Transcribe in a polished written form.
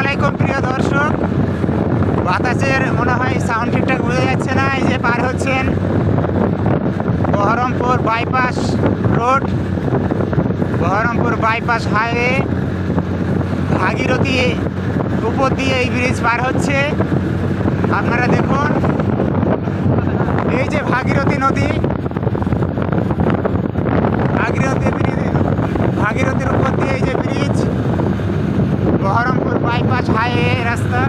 আলাইকুম প্রিয় দর্শক। বাতাসের মনে হয় সাউন্ড ঠিকঠাক বোঝা যাচ্ছে না। এই যে পার হচ্ছেন Baharampur bypass road, Baharampur bypass highway, Bhagirathi উপর দিয়ে এই ব্রিজ পার হচ্ছে। আপনারা দেখুন, এই যে ভাগীরথী নদী, ভাগীরথীর উপর দিয়ে এই যে ব্রিজ, বহরমপুর বাইপাস হাইওয়ে রাস্তা।